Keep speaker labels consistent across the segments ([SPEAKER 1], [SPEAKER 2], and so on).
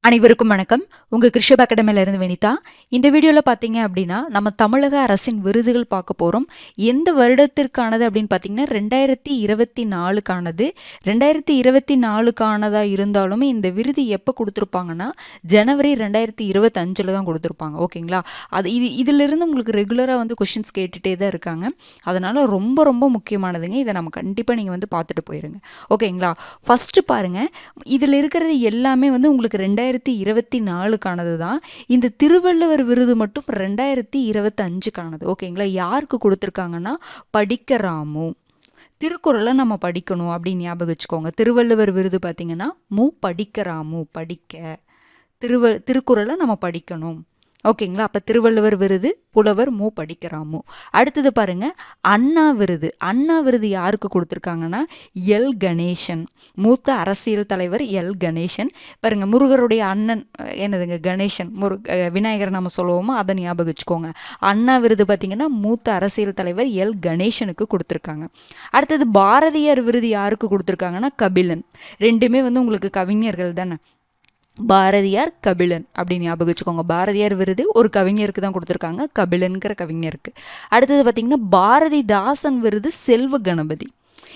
[SPEAKER 1] அனைவருக்கும் வணக்கம். உங்கள் கிருஷப் அகாடமியிலிருந்து வினிதா. இந்த வீடியோவில் பார்த்தீங்க அப்படின்னா நம்ம தமிழக அரசின் விருதுகள் பார்க்க போகிறோம். எந்த வருடத்திற்கானது அப்படின்னு பார்த்தீங்கன்னா 2024க்கானது. 2024க்கானதாக இருந்தாலுமே இந்த விருது எப்போ கொடுத்துருப்பாங்கன்னா ஜனவரி 2025 தான் கொடுத்துருப்பாங்க. ஓகேங்களா? இதிலிருந்து உங்களுக்கு ரெகுலராக வந்து கொஷின்ஸ் கேட்டுகிட்டே தான் இருக்காங்க. அதனால் ரொம்ப ரொம்ப முக்கியமானதுங்க. இதை நம்ம கண்டிப்பாக நீங்கள் வந்து பார்த்துட்டு போயிருங்க. ஓகேங்களா? ஃபஸ்ட்டு பாருங்கள், இதில் இருக்கிறது எல்லாமே வந்து உங்களுக்கு 2024க்கானது தான். இந்த திருவள்ளுவர் விருது மட்டும் 2025க்கானது. ஓகேங்களா? யாருக்கு கொடுத்துருக்காங்கன்னா படிக்கராமு. திருக்குறளை நம்ம படிக்கணும் அப்படின்னு ஞாபகம் வச்சுக்கோங்க. திருவள்ளுவர் விருது பார்த்தீங்கன்னா படிக்கராமு, படிக்க திருக்குறளை நம்ம படிக்கணும். ஓகேங்களா? அப்போ திருவள்ளுவர் விருது புலவர் படிக்கராமு. அடுத்தது பாருங்க, அண்ணா விருது. அண்ணா விருது யாருக்கு கொடுத்துருக்காங்கன்னா எல் கணேசன். மூத்த அரசியல் தலைவர் எல் கணேசன். பாருங்க, முருகருடைய அண்ணன் என்னதுங்க கணேசன். விநாயகர் நம்ம சொல்லுவோமோ அதை ஞாபகம் வச்சுக்கோங்க. அண்ணா விருது பார்த்தீங்கன்னா மூத்த அரசியல் தலைவர் எல் கணேசனுக்கு கொடுத்துருக்காங்க. அடுத்தது பாரதியார் விருது யாருக்கு கொடுத்துருக்காங்கன்னா கபிலன். ரெண்டுமே வந்து உங்களுக்கு கவிஞர்கள் தானே. பாரதியார், கபிலன் அப்படின்னு ஞாபகம் வச்சுக்கோங்க. பாரதியார் விருது ஒரு கவிஞருக்கு தான் கொடுத்துருக்காங்க, கபிலன்கிற கவிஞருக்கு. அடுத்தது பார்த்தீங்கன்னா பாரதிதாசன் விருது செல்வ கணபதி.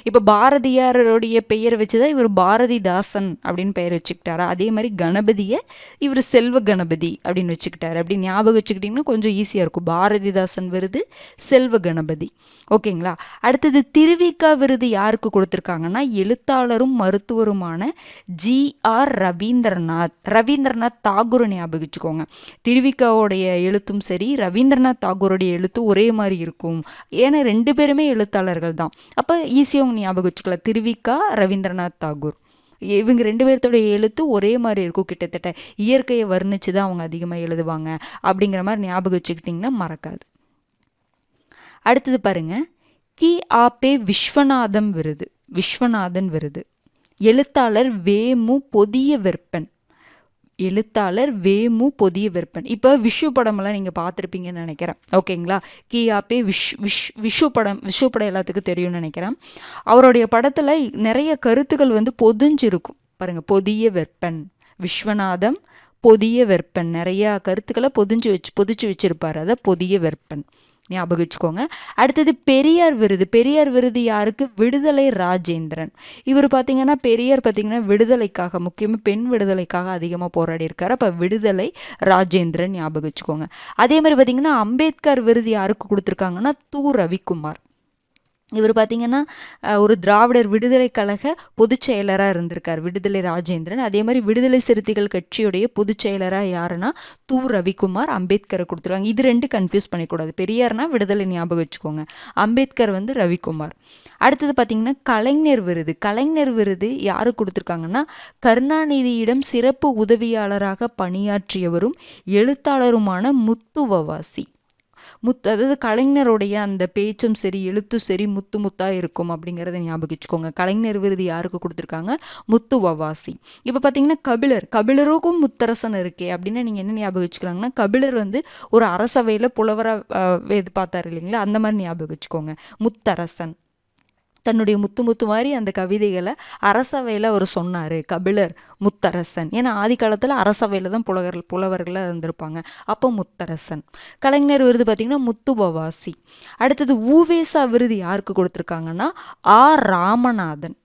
[SPEAKER 1] இப்போ பாரதியாருடைய பெயரை வச்சுதான் இவர் பாரதிதாசன் அப்படின்னு பெயர் வச்சுக்கிட்டாரா, அதே மாதிரி கணபதியை இவர் செல்வ கணபதி அப்படின்னு வச்சுக்கிட்டாரு. அப்படின்னு ஞாபகம் வச்சுக்கிட்டிங்கன்னா கொஞ்சம் ஈஸியாக இருக்கும். பாரதிதாசன் விருது செல்வ கணபதி. ஓகேங்களா? அடுத்தது திருவிக்கா விருது யாருக்கு கொடுத்துருக்காங்கன்னா எழுத்தாளரும் மருத்துவருமான ஜி.ஆர். ரவீந்திரநாத் தாகூர் ஞாபகம் வச்சுக்கோங்க. திருவிக்காவோடைய எழுத்தும் சரி, ரவீந்திரநாத் தாகூருடைய எழுத்தும் ஒரே மாதிரி இருக்கும். ஏன்னா ரெண்டு பேருமே எழுத்தாளர்கள் தான். அப்போ ஈஸியாக ஞாபகம் வச்சுக்கலாம். திருவிக்கா, ரவீந்திரநாத் தாகூர், இவங்க ரெண்டு பேர்த்தோடைய எழுத்து ஒரே மாதிரி இருக்கும். கிட்டத்தட்ட இயற்கையை வர்ணிச்சு தான் அவங்க அதிகமாக எழுதுவாங்க. அப்படிங்கிற மாதிரி ஞாபகம் வச்சுக்கிட்டிங்கன்னா மறக்காது. அடுத்தது பாருங்க, கி.ஆ.பெ. விஸ்வநாதன் விருது எழுத்தாளர் வேமு பொதிய வெப்பன். இப்போ விஷு படமெல்லாம் நீங்கள் பார்த்துருப்பீங்கன்னு நினைக்கிறேன். ஓகேங்களா? கி.ஆ.பெ. விஷு படம் எல்லாத்துக்கும் தெரியும்னு நினைக்கிறேன். அவருடைய படத்தில் நிறைய கருத்துக்கள் வந்து பொதிஞ்சிருக்கும். பாருங்கள், பொதிய வெப்பன், விஸ்வநாதம் பொதிய வெப்பன், நிறையா கருத்துக்களை பொதிச்சு வச்சிருப்பார். அதை பொதிய வெப்பன் ஞாபகம் வச்சுக்கோங்க. அடுத்தது பெரியார் விருது யாருக்கு? விடுதலை ராஜேந்திரன். இவர் பார்த்தீங்கன்னா பெரியார் பார்த்தீங்கன்னா விடுதலைக்காக, முக்கியமாக பெண் விடுதலைக்காக அதிகமாக போராடி இருக்காரு. அப்போ விடுதலை ராஜேந்திரன் ஞாபகம் வச்சுக்கோங்க. அதே மாதிரி பார்த்தீங்கன்னா அம்பேத்கர் விருது யாருக்கு கொடுத்துருக்காங்கன்னா ரவிக்குமார். இவர் பார்த்தீங்கன்னா ஒரு திராவிடர் விடுதலை கழக பொதுச் செயலராக இருந்திருக்கார் விடுதலை ராஜேந்திரன். அதே மாதிரி விடுதலை சிறுத்தைகள் கட்சியுடைய பொதுச் செயலராக யாருன்னா ரவிக்குமார். அம்பேத்கரை கொடுத்துருவாங்க. இது ரெண்டு கன்ஃபியூஸ் பண்ணிக்கூடாது. பெரியார்னா விடுதலை ஞாபகம் வச்சுக்கோங்க, அம்பேத்கர் வந்து ரவிக்குமார். அடுத்தது பார்த்தீங்கன்னா கலைஞர் விருது யாருக்கு கொடுத்துருக்காங்கன்னா கருணாநிதியிடம் சிறப்பு உதவியாளராக பணியாற்றியவரும் எழுத்தாளருமான முத்துவவாசி. அதாவது கலைஞருடைய அந்த பேச்சும் சரி எழுத்தும் சரி முத்தா இருக்கும் அப்படிங்கிறத ஞாபகம் வச்சுக்கோங்க. கலைஞர் விருது யாருக்கு கொடுத்துருக்காங்க? முத்துவவாசி. இப்போ பார்த்தீங்கன்னா கபிலருக்கும் முத்தரசன் இருக்கே அப்படின்னு நீங்கள் என்ன ஞாபகம் வச்சுக்கலாங்கன்னா கபிலர் வந்து ஒரு அரசவையில் புலவராக பார்த்தாரு இல்லைங்களா, அந்த மாதிரி ஞாபகம் வச்சுக்கோங்க. முத்தரசன் தன்னுடைய முத்து மாதிரி அந்த கவிதைகளை அரசவையில் அவர் சொன்னார். கபிலர் முத்தரசன். ஏன்னா ஆதி காலத்தில் அரசவையில் தான் புலவர்களாக இருந்திருப்பாங்க. அப்போ முத்தரசன். கலைஞர் விருது பார்த்திங்கன்னா முத்துவவாசி. அடுத்தது ஊவேசா விருது யாருக்கு கொடுத்துருக்காங்கன்னா ராமநாதன்.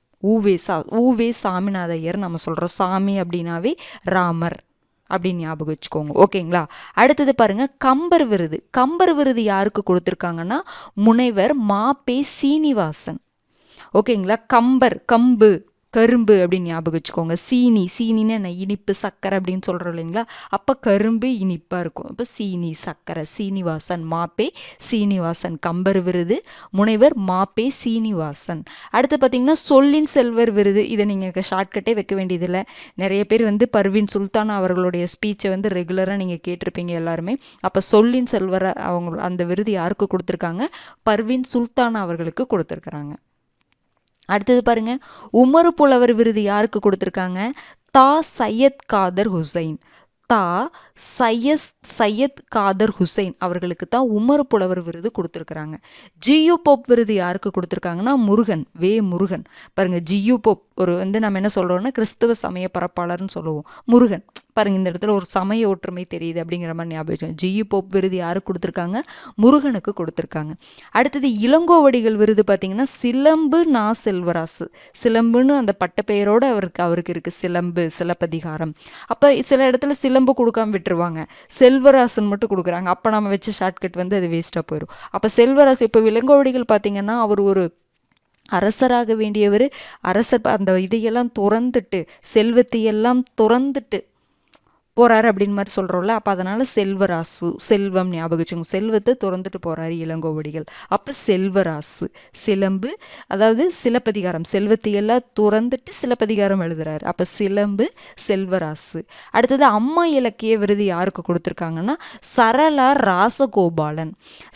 [SPEAKER 1] ஊவே சாமிநாதையர் நம்ம சொல்கிறோம். சாமி அப்படின்னாவே ராமர் அப்படின்னு ஞாபகம் வச்சுக்கோங்க. ஓகேங்களா? அடுத்தது பாருங்க, கம்பர் விருது யாருக்கு கொடுத்துருக்காங்கன்னா முனைவர் மாபே சீனிவாசன். ஓகேங்களா? கம்பு கரும்பு அப்படின்னு ஞாபகம் வச்சுக்கோங்க. சீனின்னு என்ன, இனிப்பு சக்கரை அப்படின்னு சொல்கிறோம் இல்லைங்களா, அப்போ கரும்பு இனிப்பாக இருக்கும். அப்போ சீனி சக்கரை. சீனிவாசன், மாபே சீனிவாசன். கம்பர் விருது முனைவர் மாபே சீனிவாசன். அடுத்து பார்த்தீங்கன்னா சொல்லின் செல்வர் விருது. இதை நீங்கள் ஷார்ட்கட்டே வைக்க வேண்டியதில்லை. நிறைய பேர் வந்து பர்வீன் சுல்தானா அவர்களுடைய ஸ்பீச்சை வந்து ரெகுலராக நீங்கள் கேட்டிருப்பீங்க எல்லாருமே. அப்போ சொல்லின் செல்வர் அவங்க அந்த விருது யாருக்கு கொடுத்துருக்காங்க? பர்வீன் சுல்தானா அவர்களுக்கு கொடுத்துருக்குறாங்க. அடுத்தது பாருங்க, உமறு புலவர் விருது யாருக்கு கொடுத்துருக்காங்க? சையத் காதர் ஹுசைன். தா சையத் காதர் ஹுசைன் அவர்களுக்கு தான் உமர் புலவர் விருது கொடுத்துருக்குறாங்க. ஜியு போப் விருது யாருக்கு கொடுத்துருக்காங்கன்னா முருகன், முருகன். பாருங்க, ஜியு போப் ஒரு நம்ம என்ன சொல்றோம்னா கிறிஸ்துவ சமய பரப்பாளர்னு சொல்லுவோம். முருகன் பாருங்க, இந்த இடத்துல ஒரு சமய ஒற்றுமை தெரியுது அப்படிங்கிற மாதிரி ஞாபகம். ஜியு போப் விருது யாருக்கு கொடுத்துருக்காங்க? முருகனுக்கு கொடுத்துருக்காங்க. அடுத்தது இளங்கோவடிகள் விருது பார்த்தீங்கன்னா சிலம்பு நா செல்வராசு. சிலம்புன்னு அந்த பட்டப்பெயரோடு அவருக்கு இருக்கு, சிலம்பு, சிலப்பதிகாரம். அப்போ சில இடத்துல சிலம்பு கொடுக்காம விட்டுருவாங்க, செல்வராசன் மட்டும் கொடுக்குறாங்க. அப்போ நம்ம வச்ச ஷார்ட்கட் அது வேஸ்ட்டாக போயிடும். அப்போ செல்வராசு, இப்போ இளங்கோவடிகள் பார்த்தீங்கன்னா அவர் ஒரு அரசராக வேண்டியவர். அரசர் அந்த இதையெல்லாம் துறந்துட்டு, செல்வத்தையெல்லாம் துறந்துட்டு போறாரு அப்படின்னு மாதிரி சொல்றோம்ல. அப்ப அதனால செல்வராசு, செல்வம் ஞாபகம் வச்சுக்கோங்க. செல்வத்தை துறந்துட்டு போறாரு இளங்கோவடிகள். அப்ப செல்வராசு. சிலம்பு, அதாவது சிலப்பதிகாரம், செல்வத்தை எல்லாம் துறந்துட்டு சிலப்பதிகாரம் எழுதுறாரு. அப்ப சிலம்பு, செல்வராசு. அடுத்தது அம்மா இலக்கிய விருது யாருக்கு கொடுத்துருக்காங்கன்னா சரளா ராசகோபாலன்.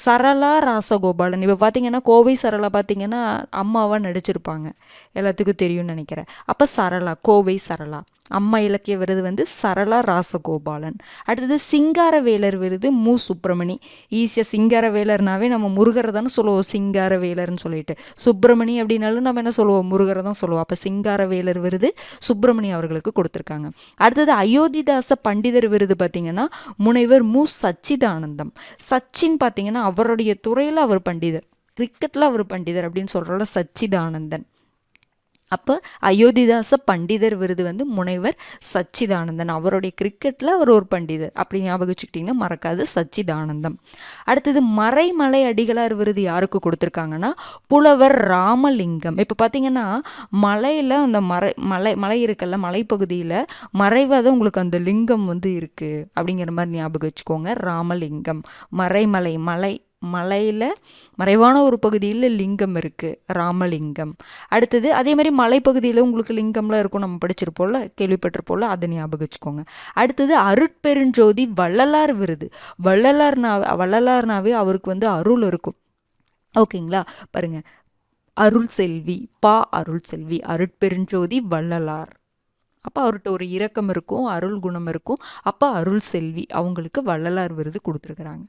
[SPEAKER 1] சரளா ராசகோபாலன் இப்ப பாத்தீங்கன்னா கோவை சரளா பாத்தீங்கன்னா அம்மாவா நடிச்சிருப்பாங்க, எல்லாத்துக்கும் தெரியும்னு நினைக்கிறேன். அப்ப சரளா, கோவை சரளா. அம்மா இலக்கிய விருது சரளா ராசகோபாலன். அடுத்தது சிங்காரவேலர் விருது மு சுப்பிரமணி. ஈஸியாக சிங்காரவேலர்னாவே நம்ம முருகரை தானே சொல்லுவோம், சிங்காரவேலர்னு சொல்லிட்டு. சுப்பிரமணி அப்படின்னாலும் நம்ம என்ன சொல்லுவோம், முருகரை தான் சொல்லுவோம். அப்போ சிங்காரவேலர் விருது சுப்பிரமணி அவர்களுக்கு கொடுத்துருக்காங்க. அடுத்தது அயோத்திதாச பண்டிதர் விருது பார்த்தீங்கன்னா முனைவர் மு சச்சிதானந்தம். சச்சின் பார்த்தீங்கன்னா அவருடைய துறையில் அவர் பண்டிதர், கிரிக்கெட்டில் அவர் பண்டிதர் அப்படின்னு சொல்கிறோம்ல, சச்சிதானந்தன். அப்போ அயோத்திதாச பண்டிதர் விருது முனைவர் சச்சிதானந்தன். அவருடைய கிரிக்கெட்டில் அவர் ஒரு பண்டிதர் அப்படி ஞாபகம் வச்சுக்கிட்டிங்கன்னா மறக்காது, சச்சிதானந்தம். அடுத்தது மறைமலை அடிகளார் விருது யாருக்கு கொடுத்துருக்காங்கன்னா புலவர் ராமலிங்கம். இப்போ பார்த்தீங்கன்னா மலையில் அந்த மலை இருக்குல்ல, மலைப்பகுதியில் மறைவாத உங்களுக்கு அந்த லிங்கம் இருக்குது அப்படிங்கிற மாதிரி ஞாபகம் வச்சுக்கோங்க. ராமலிங்கம், மறைமலை, மலையில் மறைவான ஒரு பகுதியில் லிங்கம் இருக்குது, ராமலிங்கம். அடுத்தது அதே மாதிரி மலைப்பகுதியில் உங்களுக்கு லிங்கம்லாம் இருக்கும், நம்ம படிச்சிருப்போம்ல, கேள்விப்பட்டிருப்போம்ல, அதை ஞாபகம் வச்சுக்கோங்க. அடுத்தது அருட்பெருஞ்சோதி வள்ளலார் விருது. வள்ளலார்னாவே அவருக்கு அருள் இருக்கும், ஓகேங்களா? பாருங்க, அருள் செல்வி, அருள் செல்வி, அருட்பெருஞ்சோதி வள்ளலார். அப்போ அவர்கிட்ட ஒரு இரக்கம் இருக்கும், அருள் குணம் இருக்கும். அப்போ அருள் செல்வி அவங்களுக்கு வள்ளலார் விருது கொடுத்துருக்குறாங்க.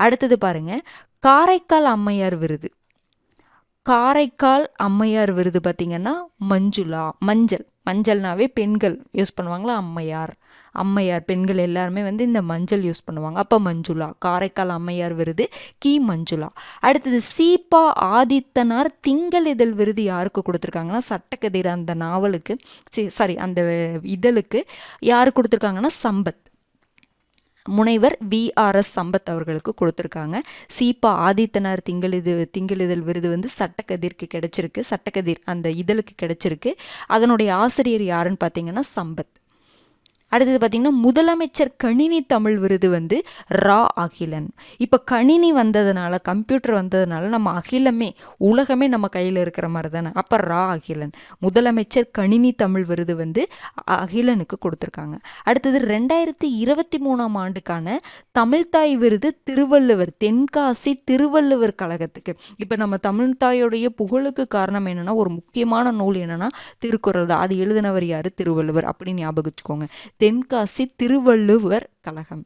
[SPEAKER 1] அடுத்தது பாருங்க, காரைக்கால் அம்மையார் விருது. காரைக்கால் அம்மையார் விருது பார்த்தீங்கன்னா மஞ்சுளா. மஞ்சள்னாவே பெண்கள் யூஸ் பண்ணுவாங்களா, அம்மையார் பெண்கள் எல்லாருமே இந்த மஞ்சள் யூஸ் பண்ணுவாங்க. அப்போ மஞ்சுளா, காரைக்கால் அம்மையார் விருது கி மஞ்சுளா. அடுத்தது சீபா ஆதித்தனார் திங்கள் இதழ் விருது யாருக்கு கொடுத்துருக்காங்கன்னா சட்டக்கதிர் அந்த நாவலுக்கு, அந்த இதழுக்கு யாரு கொடுத்துருக்காங்கன்னா சம்பத், முனைவர் VRS சம்பத் அவர்களுக்கு கொடுத்துருக்காங்க. சீபா ஆதித்தனார் திங்களிதழ் விருது சட்டக்கதிர்க்கு கிடைச்சிருக்கு, சட்டக்கதிர் அந்த இதழுக்கு கிடைச்சிருக்கு. அதனுடைய ஆசிரியர் யாருன்னு பார்த்தீங்கன்னா சம்பத். அடுத்தது பார்த்தீங்கன்னா முதலமைச்சர் கணினி தமிழ் விருது ரா அகிலன். இப்போ கணினி வந்ததுனால, கம்ப்யூட்டர் வந்ததுனால நம்ம அகிலமே, உலகமே நம்ம கையில் இருக்கிற மாதிரி தானே. அப்போ ரா அகிலன், முதலமைச்சர் கணினி தமிழ் விருது அகிலனுக்கு கொடுத்துருக்காங்க. அடுத்தது 2023 ஆண்டுக்கான தமிழ்தாய் விருது திருவள்ளுவர், தென்காசி திருவள்ளுவர் கழகத்துக்கு. இப்போ நம்ம தமிழ்தாயோடைய புகழுக்கு காரணம் என்னன்னா, ஒரு முக்கியமான நூல் என்னன்னா திருக்குறள் தான். அது எழுதினவர் யாரு? திருவள்ளுவர். அப்படின்னு ஞாபகம் வச்சுக்கோங்க, தென்காசி திருவள்ளுவர் கழகம்.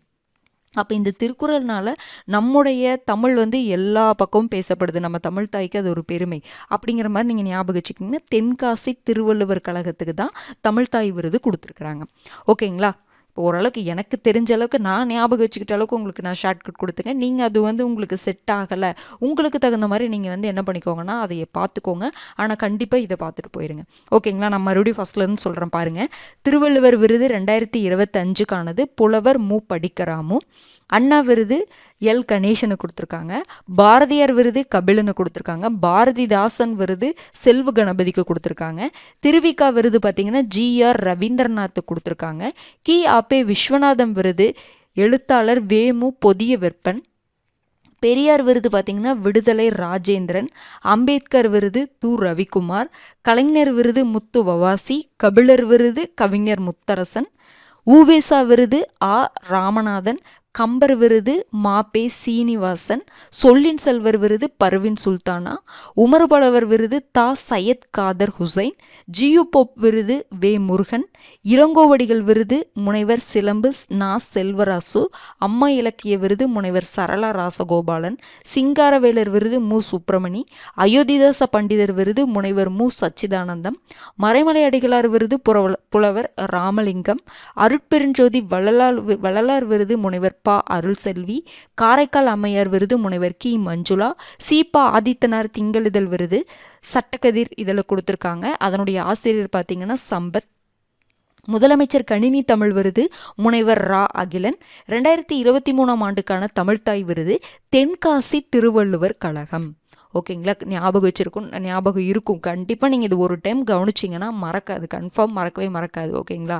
[SPEAKER 1] அப்போ இந்த திருக்குறள்னால நம்முடைய தமிழ் எல்லா பக்கமும் பேசப்படுது, நம்ம தமிழ் தாய்க்கு அது ஒரு பெருமை அப்படிங்கிற மாதிரி நீங்கள் ஞாபகம் வச்சுக்கிங்கன்னா தென்காசி திருவள்ளுவர் கழகத்துக்கு தான் தமிழ் தாய் விருது கொடுத்துருக்குறாங்க. ஓகேங்களா? இப்போ ஓரளவுக்கு எனக்கு தெரிஞ்ச அளவுக்கு நான் ஞாபகம் வச்சுக்கிட்ட அளவுக்கு உங்களுக்கு நான் ஷார்ட்கட் கொடுத்துருக்கேன். நீங்கள் அது உங்களுக்கு செட் ஆகலை, உங்களுக்கு தகுந்த மாதிரி நீங்கள் என்ன பண்ணிக்கோங்கன்னா அதை பார்த்துக்கோங்க. ஆனால் கண்டிப்பாக இதை பார்த்துட்டு போயிருங்க, ஓகேங்களா? நான் மறுபடியும் ஃபஸ்ட்லேருந்து சொல்கிறேன் பாருங்கள். திருவள்ளுவர் விருது 2025க்கானது புலவர் மு படிக்கராமு. அண்ணா விருது எல் கணேசனு கொடுத்துருக்காங்க. பாரதியார் விருது கபிலனு கொடுத்துருக்காங்க. பாரதிதாசன் விருது செல்வ கணபதிக்கு கொடுத்துருக்காங்க. திருவிக்கா விருது பார்த்தீங்கன்னா GR ரவீந்திரநாத் கொடுத்துருக்காங்க. கி.ஆ.பெ. விஸ்வநாதம் விருது எழுத்தாளர் வேமு பொதிய வெப்பன். பெரியார் விருது பார்த்தீங்கன்னா விடுதலை ராஜேந்திரன். அம்பேத்கர் விருது து. ரவிக்குமார். கலைஞர் விருது முத்து வவாசி. கபிலர் விருது கவிஞர் முத்தரசன். ஊவேசா விருது ஆ. ராமநாதன். கம்பர் விருது மாபே சீனிவாசன், சொல்லின் செல்வர் விருது பர்வின் சுல்தானா, உமர்பலவர் விருது தா சையத் காதர் ஹுசைன், ஜியு போப் விருது வே முருகன், இளங்கோவடிகள் விருது முனைவர் சிலம்பு நா செல்வராசு, அம்மா இலக்கிய விருது முனைவர் சரளா ராசகோபாலன், சிங்காரவேலர் விருது மு சுப்பிரமணி, அயோத்திதாச பண்டிதர் விருது முனைவர் மு சச்சிதானந்தம், மறைமலை அடிகளார் விருது புலவர் ராமலிங்கம், அருட்பெருஞ்சோதி வள்ளலார் விருது முனைவர் பா அருள் செல்வி, காரைக்கால் அம்மையார் விருது முனைவர் கி மஞ்சுளா, சீபா ஆதித்தனார் திங்களிதழ் விருது சட்டக்கதிர் இதில் கொடுத்துருக்காங்க. அதனுடைய ஆசிரியர் பார்த்தீங்கன்னா சம்பத். முதலமைச்சர் கணினி தமிழ் விருது முனைவர் ரா அகிலன். 2023ஆம் ஆண்டுக்கான தமிழ்த்தாய் விருது தென்காசி திருவள்ளுவர் கழகம். ஓகேங்களா, ஞாபகம் இருக்கும் கண்டிப்பாக. நீங்கள் இது ஒரு டைம் கவனிச்சிங்கன்னா மறக்காது, கன்ஃபார்ம் மறக்கவே மறக்காது. ஓகேங்களா,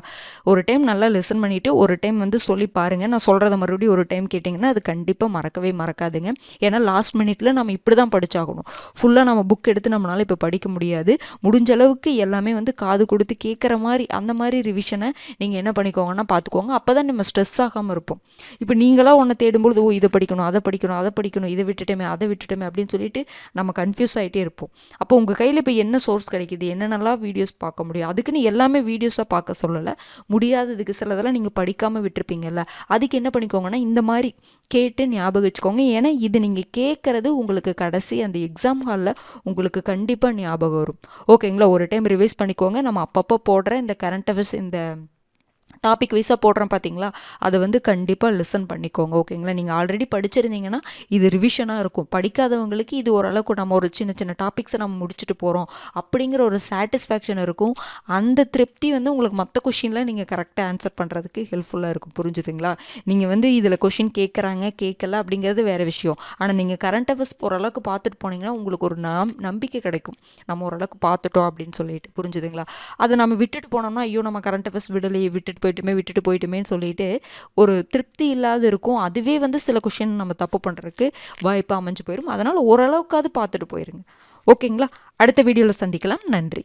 [SPEAKER 1] ஒரு டைம் நல்லா லிசன் பண்ணிவிட்டு ஒரு டைம் வந்து சொல்லி பாருங்கள். நான் சொல்கிறத மறுபடியும் ஒரு டைம் கேட்டிங்கன்னா அது கண்டிப்பாக மறக்கவே மறக்காதுங்க. ஏன்னா லாஸ்ட் மினிட்ல நம்ம இப்படி தான் படித்தாகணும். ஃபுல்லாக நம்ம புக் எடுத்து நம்மளால் இப்போ படிக்க முடியாது. முடிஞ்ச அளவுக்கு எல்லாமே வந்து காது கொடுத்து கேட்குற மாதிரி அந்த மாதிரி ரிவிஷனை நீங்கள் என்ன பண்ணிக்கோங்கன்னா பார்த்துக்கோங்க. அப்போ தான் நம்ம ஸ்ட்ரெஸ் ஆகாமல் இருப்போம். இப்போ நீங்களாக ஒன்று தேடும்பொழுது இதை படிக்கணும் அதை படிக்கணும் இதை விட்டுட்டோமே அப்படின்னு சொல்லிட்டு நம்ம கன்ஃபியூஸ் ஆகிட்டே இருப்போம். அப்போ உங்கள் கையில் இப்போ என்ன சோர்ஸ் கிடைக்கிது, என்னென்னலாம் வீடியோஸ் பார்க்க முடியும், அதுக்குன்னு எல்லாமே வீடியோஸாக பார்க்க சொல்லலை. முடியாததுக்கு சிலதெல்லாம் நீங்கள் படிக்காமல் விட்டுருப்பீங்கல்ல, அதுக்கு என்ன பண்ணிக்கோங்கன்னா இந்த மாதிரி கேட்டு ஞாபகம் வச்சுக்கோங்க. ஏன்னா இது நீங்கள் கேட்குறது உங்களுக்கு கடைசி அந்த எக்ஸாம் ஹாலில் உங்களுக்கு கண்டிப்பாக ஞாபகம் வரும். ஓகேங்களா, ஒரு டைம் ரிவைஸ் பண்ணிக்கோங்க. நம்ம அப்பப்போ போடுற இந்த கரண்ட் அஃபேர்ஸ் இந்த டாபிக் வைஸாக போடுறேன் பார்த்தீங்களா, அதை வந்து கண்டிப்பாக லிசன் பண்ணிக்கோங்க. ஓகேங்களா, நீங்கள் ஆல்ரெடி படிச்சிருந்தீங்கன்னா இது ரிவிஷனாக இருக்கும். படிக்காதவங்களுக்கு இது ஓரளவுக்கு நம்ம ஒரு சின்ன சின்ன டாபிக்ஸை நம்ம முடிச்சுட்டு போகிறோம் அப்படிங்கிற ஒரு சாட்டிஸ்ஃபேக்ஷன் இருக்கும். அந்த திருப்தி வந்து உங்களுக்கு மற்ற கொஷினில் நீங்கள் கரெக்டாக ஆன்சர் பண்ணுறதுக்கு ஹெல்ப்ஃபுல்லாக இருக்கும். புரிஞ்சுதுங்களா, நீங்கள் வந்து இதில் கொஷின் கேட்கல அப்படிங்கிறது வேறு விஷயம். ஆனால் நீங்கள் கரண்ட் அஃபேர்ஸ் ஓரளவுக்கு பார்த்துட்டு போனீங்கன்னா உங்களுக்கு ஒரு நம்பிக்கை கிடைக்கும், நம்ம ஓரளவுக்கு பார்த்துட்டோம் அப்படின்னு சொல்லிட்டு. புரிஞ்சுதுங்களா, அதை நம்ம விட்டுட்டு போனோம்னா ஐயோ நம்ம கரண்ட் அஃபேர்ஸ் விடலையே, விட்டுட்டு போயிட்டுமேன்னு சொல்லிட்டு ஒரு திருப்தி இல்லாத இருக்கும். அதுவே வந்து சில கொஷின் நம்ம தப்பு பண்ணுறதுக்கு வாய்ப்பு அமைஞ்சு போயிடும். அதனால் ஓரளவுக்காவது பார்த்துட்டு போயிருங்க. ஓகேங்களா, அடுத்த வீடியோவில் சந்திக்கலாம். நன்றி.